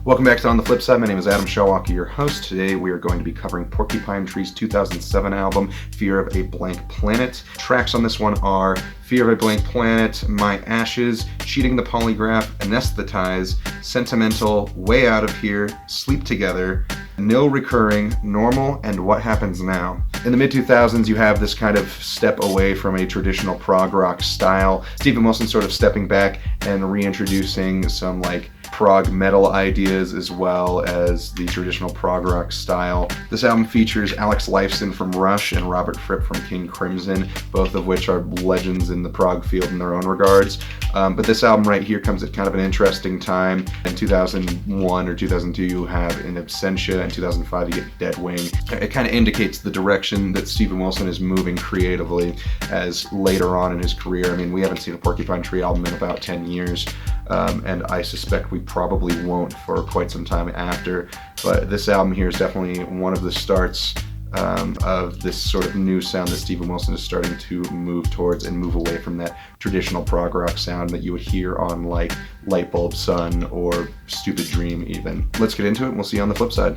Welcome back to On the Flip Side. My name is Adam Shawalker, your host. Today we are going to be covering Porcupine Tree's 2007 album, Fear of a Blank Planet. Tracks on this one are Fear of a Blank Planet, My Ashes, Cheating the Polygraph, Anesthetize, Sentimental, Way Out of Here, Sleep Together, Nil Recurring, Normal, and What Happens Now. In the mid-2000s, you have this kind of step away from a traditional prog rock style. Steven Wilson sort of stepping back and reintroducing some prog metal ideas as well as the traditional prog rock style. This album features Alex Lifeson from Rush and Robert Fripp from King Crimson, both of which are legends in the prog field in their own regards. But this album right here comes at kind of an interesting time. In 2001 or 2002 you have In Absentia, in 2005 you get Dead Wing. It kind of indicates the direction that Steven Wilson is moving creatively as later on in his career. I mean, we haven't seen a Porcupine Tree album in about 10 years. And I suspect we probably won't for quite some time after. But this album here is definitely one of the starts of this sort of new sound that Steven Wilson is starting to move towards and move away from that traditional prog rock sound that you would hear on Lightbulb Sun or Stupid Dream even. Let's get into it and we'll see you on the flip side.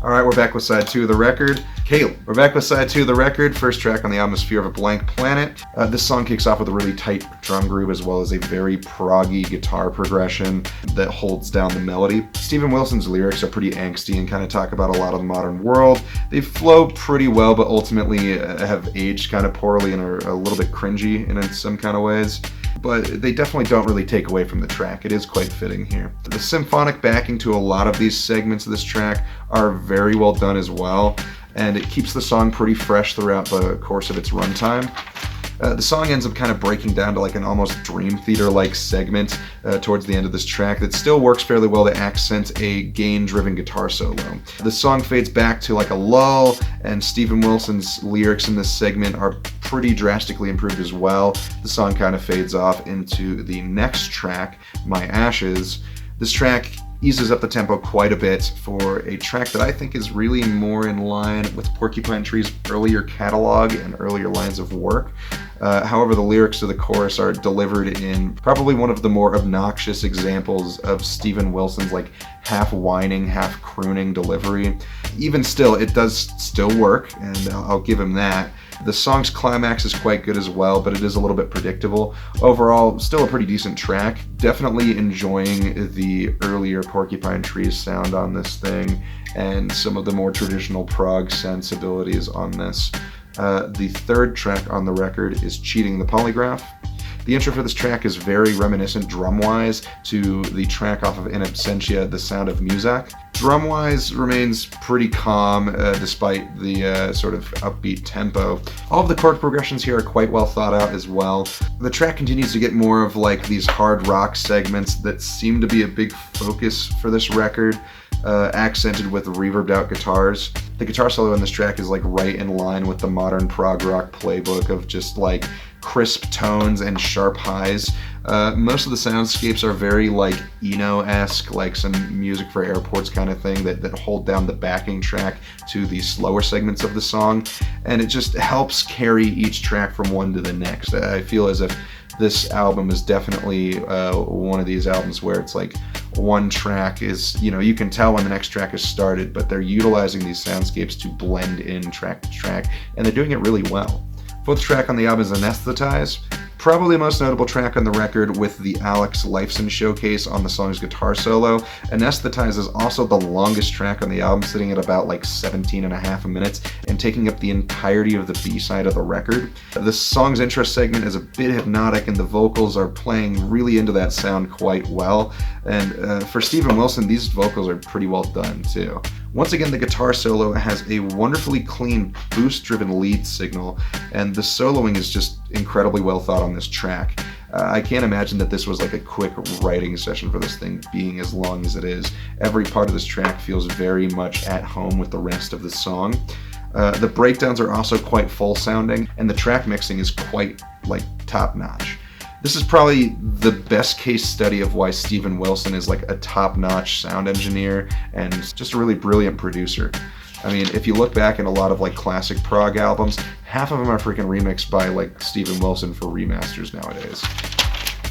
Alright, we're back with side 2 of the record. Caleb. We're back with side 2 of the record. First track on the album is Fear of a Blank Planet. This song kicks off with a really tight drum groove as well as a very proggy guitar progression that holds down the melody. Steven Wilson's lyrics are pretty angsty and kind of talk about a lot of the modern world. They flow pretty well, but ultimately have aged kind of poorly and are a little bit cringy in some kind of ways. But they definitely don't really take away from the track. It is quite fitting here. The symphonic backing to a lot of these segments of this track are very well done as well, and it keeps the song pretty fresh throughout the course of its runtime. The song ends up kind of breaking down to an almost Dream Theater-like segment towards the end of this track that still works fairly well to accent a gain-driven guitar solo. The song fades back to a lull, and Steven Wilson's lyrics in this segment are pretty drastically improved as well. The song kind of fades off into the next track, My Ashes. This track eases up the tempo quite a bit for a track that I think is really more in line with Porcupine Tree's earlier catalog and earlier lines of work. However, the lyrics to the chorus are delivered in probably one of the more obnoxious examples of Steven Wilson's half whining, half crooning delivery. Even still, it does still work, and I'll give him that. The song's climax is quite good as well, but it is a little bit predictable. Overall, still a pretty decent track. Definitely enjoying the earlier Porcupine Tree sound on this thing and some of the more traditional prog sensibilities on this. The third track on the record is Cheating the Polygraph. The intro for this track is very reminiscent drum-wise to the track off of In Absentia, The Sound of Muzak. Drum-wise remains pretty calm despite the sort of upbeat tempo. All of the chord progressions here are quite well thought out as well. The track continues to get more of these hard rock segments that seem to be a big focus for this record, accented with reverbed out guitars. The guitar solo in this track is right in line with the modern prog rock playbook of just crisp tones and sharp highs. Most of the soundscapes are very Eno-esque, some music for airports kind of thing that hold down the backing track to the slower segments of the song, and it just helps carry each track from one to the next. I feel as if this album is definitely one of these albums where it's one track is, you can tell when the next track is started, but they're utilizing these soundscapes to blend in track to track, and they're doing it really well. Fourth track on the album is Anesthetize. Probably the most notable track on the record with the Alex Lifeson showcase on the song's guitar solo. Anesthetize is also the longest track on the album, sitting at about 17 and a half minutes and taking up the entirety of the B-side of the record. The song's intro segment is a bit hypnotic and the vocals are playing really into that sound quite well. And for Steven Wilson, these vocals are pretty well done too. Once again, the guitar solo has a wonderfully clean boost-driven lead signal, and the soloing is just incredibly well thought on this track. I can't imagine that this was a quick writing session for this thing, being as long as it is. Every part of this track feels very much at home with the rest of the song. The breakdowns are also quite full-sounding, and the track mixing is quite, top-notch. This is probably the best case study of why Steven Wilson is a top-notch sound engineer and just a really brilliant producer. I mean, if you look back at a lot of classic prog albums, half of them are freaking remixed by Steven Wilson for remasters nowadays.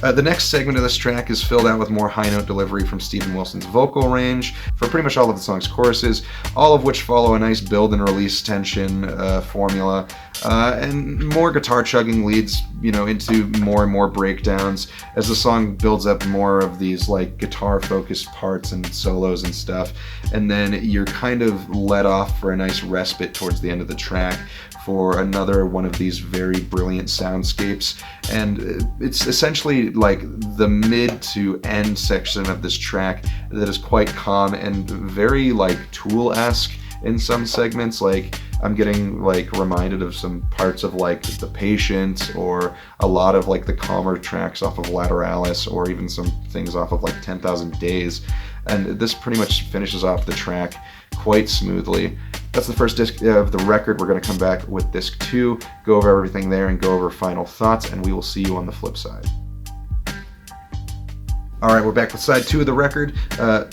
The next segment of this track is filled out with more high note delivery from Steven Wilson's vocal range for pretty much all of the song's choruses, all of which follow a nice build and release tension formula, and more guitar chugging leads, into more and more breakdowns as the song builds up more of these like guitar focused parts and solos and stuff, and then you're kind of let off for a nice respite towards the end of the track for another one of these very brilliant soundscapes. And it's essentially like the mid to end section of this track that is quite calm and very like Tool-esque in some segments. Like I'm getting like reminded of some parts of like The Patient, or a lot of like the calmer tracks off of Lateralis, or even some things off of like 10,000 Days. And this pretty much finishes off the track quite smoothly. That's the first disc of the record. We're going to come back with disc 2, go over everything there, and go over final thoughts, and we will see you on the flip side. Alright, we're back with side 2 of the record.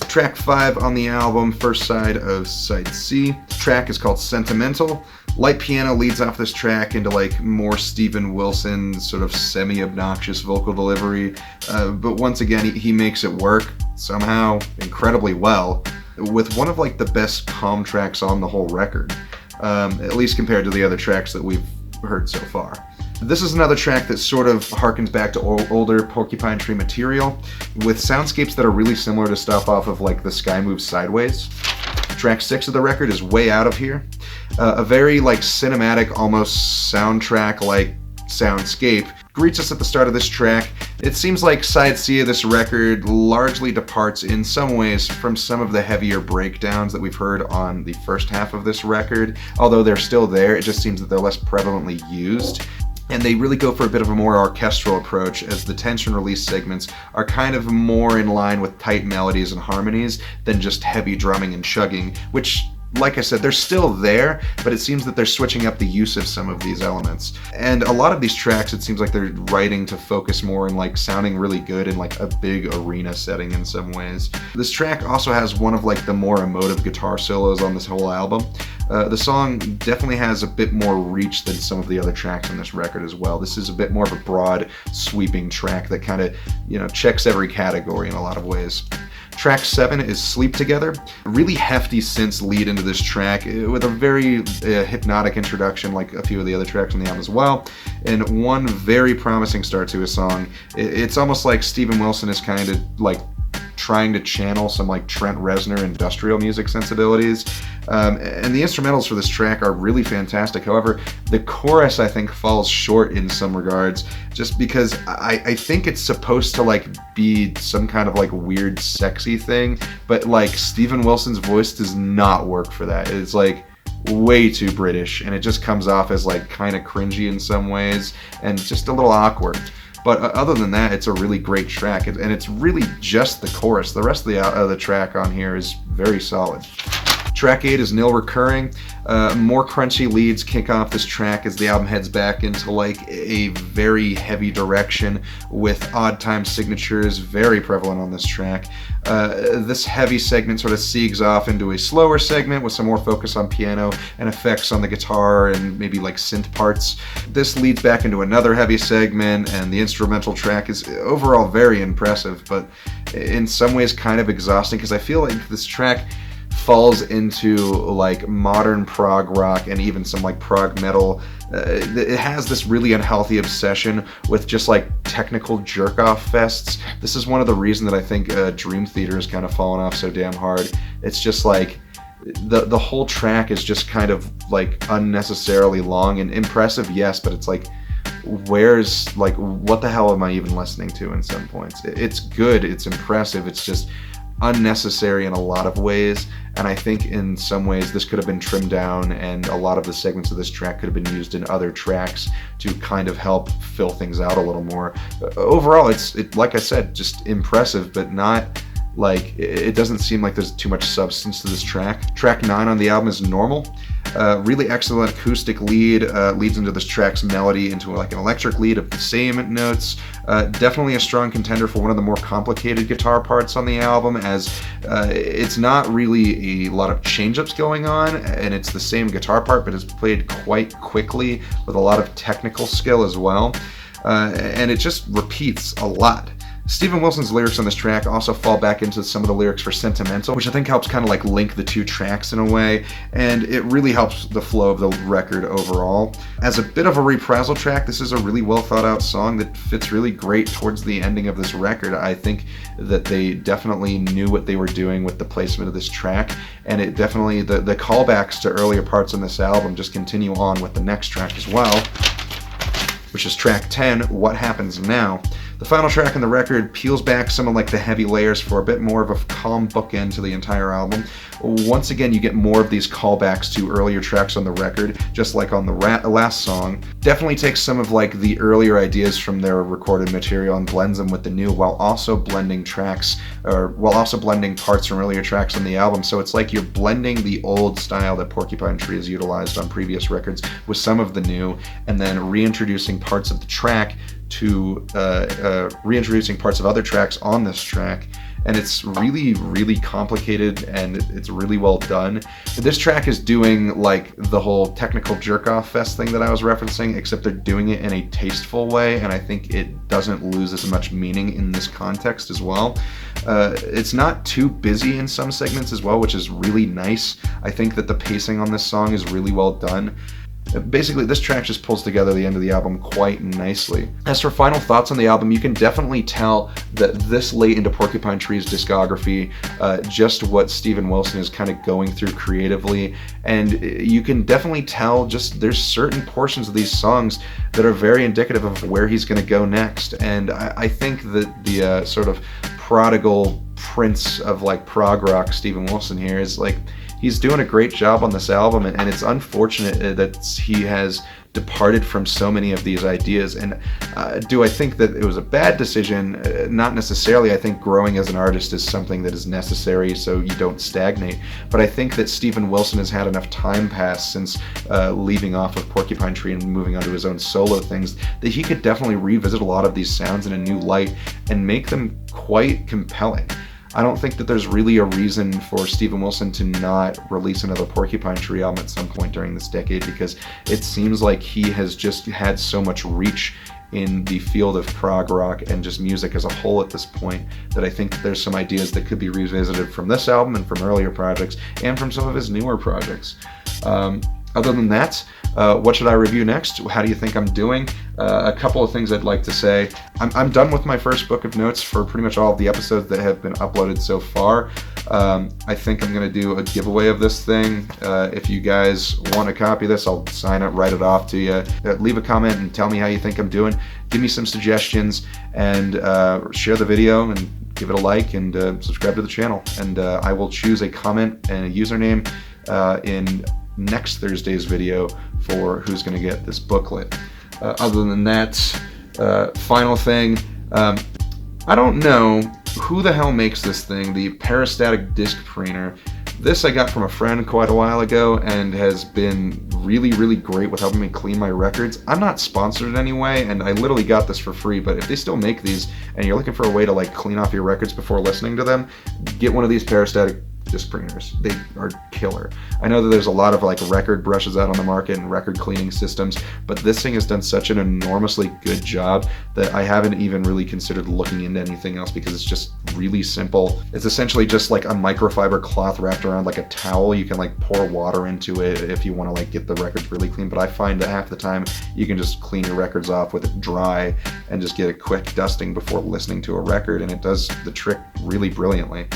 Track 5 on the album, first side of side C. The track is called Sentimental. Light piano leads off this track into like more Steven Wilson sort of semi-obnoxious vocal delivery, but once again he makes it work somehow incredibly well, with one of like the best calm tracks on the whole record, at least compared to the other tracks that we've heard so far. This is another track that sort of harkens back to older Porcupine Tree material, with soundscapes that are really similar to stuff off of like The Sky Moves Sideways. Track 6 of the record is Way Out of Here, a very like cinematic, almost soundtrack like soundscape greets us at the start of this track. It seems like side C of this record largely departs in some ways from some of the heavier breakdowns that we've heard on the first half of this record. Although they're still there, it just seems that they're less prevalently used. And they really go for a bit of a more orchestral approach, as the tension release segments are kind of more in line with tight melodies and harmonies than just heavy drumming and chugging, which, like I said, they're still there, but it seems that they're switching up the use of some of these elements. And a lot of these tracks, it seems like they're writing to focus more in like sounding really good in like a big arena setting in some ways. This track also has one of like the more emotive guitar solos on this whole album. The song definitely has a bit more reach than some of the other tracks on this record as well. This is a bit more of a broad, sweeping track that kind of, checks every category in a lot of ways. Track 7 is Sleep Together. Really hefty synths lead into this track with a very hypnotic introduction, like a few of the other tracks on the album as well, and one very promising start to a song. It's almost like Steven Wilson is kind of like trying to channel some like Trent Reznor industrial music sensibilities. And the instrumentals for this track are really fantastic. However, the chorus I think falls short in some regards, just because I think it's supposed to like be some kind of like weird sexy thing, but like Steven Wilson's voice does not work for that. It's like way too British, and it just comes off as like kind of cringy in some ways and just a little awkward. But other than that, it's a really great track, and it's really just the chorus. The rest of the track on here is very solid. Track 8 is Nil Recurring. More crunchy leads kick off this track as the album heads back into like a very heavy direction, with odd time signatures very prevalent on this track. This heavy segment sort of siegs off into a slower segment with some more focus on piano and effects on the guitar and maybe like synth parts. This leads back into another heavy segment, and the instrumental track is overall very impressive, but in some ways kind of exhausting, because I feel like this track falls into like modern prog rock and even some like prog metal. It has this really unhealthy obsession with just like technical jerk-off fests. This is one of the reasons that I think Dream Theater has kind of fallen off so damn hard. It's just like the whole track is just kind of like unnecessarily long and impressive, yes, but it's like, where's like, what the hell am I even listening to in some points? It's good, it's impressive, it's just unnecessary in a lot of ways, and I think in some ways this could have been trimmed down, and a lot of the segments of this track could have been used in other tracks to kind of help fill things out a little more. Overall, it's like I said, just impressive, but not like, it doesn't seem like there's too much substance to this track. Track 9 on the album is Normal. Really excellent acoustic lead, leads into this track's melody into like an electric lead of the same notes. Definitely a strong contender for one of the more complicated guitar parts on the album, as it's not really a lot of change-ups going on, and it's the same guitar part, but it's played quite quickly with a lot of technical skill as well. and it just repeats a lot. Steven Wilson's lyrics on this track also fall back into some of the lyrics for Sentimental, which I think helps kind of like link the two tracks in a way, and it really helps the flow of the record overall. As a bit of a reprisal track, this is a really well thought out song that fits really great towards the ending of this record. I think that they definitely knew what they were doing with the placement of this track, and it definitely, the callbacks to earlier parts on this album just continue on with the next track as well, which is track 10, What Happens Now. The final track on the record peels back some of like the heavy layers for a bit more of a calm bookend to the entire album. Once again, you get more of these callbacks to earlier tracks on the record, just like on the last song. Definitely takes some of like the earlier ideas from their recorded material and blends them with the new, while also blending parts from earlier tracks on the album. So it's like you're blending the old style that Porcupine Tree has utilized on previous records with some of the new, and then reintroducing parts of the track to reintroducing parts of other tracks on this track. And it's really, really complicated, and it's really well done. This track is doing like the whole technical jerk-off fest thing that I was referencing, except they're doing it in a tasteful way, and I think it doesn't lose as much meaning in this context as well. It's not too busy in some segments as well, which is really nice. I think that the pacing on this song is really well done. Basically, this track just pulls together the end of the album quite nicely. As for final thoughts on the album, you can definitely tell that this late into Porcupine Tree's discography, just what Steven Wilson is kind of going through creatively, and you can definitely tell just there's certain portions of these songs that are very indicative of where he's going to go next. And I think that the sort of prodigal prince of like prog rock Steven Wilson here is like, he's doing a great job on this album, and it's unfortunate that he has departed from so many of these ideas. And do I think that it was a bad decision? Not necessarily. I think growing as an artist is something that is necessary so you don't stagnate. But I think that Steven Wilson has had enough time pass since leaving off of Porcupine Tree and moving on to his own solo things that he could definitely revisit a lot of these sounds in a new light and make them quite compelling. I don't think that there's really a reason for Steven Wilson to not release another Porcupine Tree album at some point during this decade, because it seems like he has just had so much reach in the field of prog rock and just music as a whole at this point that I think that there's some ideas that could be revisited from this album and from earlier projects and from some of his newer projects. Other than that, what should I review next? How do you think I'm doing? A couple of things I'd like to say. I'm done with my first book of notes for pretty much all of the episodes that have been uploaded so far. I think I'm going to do a giveaway of this thing. If you guys want a copy of this, I'll sign it, write it off to you. Leave a comment and tell me how you think I'm doing. Give me some suggestions, and share the video and give it a like, and subscribe to the channel. And I will choose a comment and a username in next Thursday's video for who's going to get this booklet. Other than that, final thing, I don't know who the hell makes this thing, the peristatic disc preener. This I got from a friend quite a while ago and has been really, really great with helping me clean my records. I'm not sponsored in any way, and I literally got this for free, but if they still make these and you're looking for a way to like clean off your records before listening to them, get one of these peristatic disc preeners. They are killer. I know that there's a lot of like record brushes out on the market and record cleaning systems, but this thing has done such an enormously good job that I haven't even really considered looking into anything else, because it's just really simple. It's essentially just like a microfiber cloth wrapped around like a towel. You can like pour water into it if you want to like get the records really clean, but I find that half the time you can just clean your records off with it dry and just get a quick dusting before listening to a record, and it does the trick really brilliantly.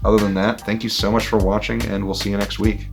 Other than that, thank you so much for watching, and we'll see you next week.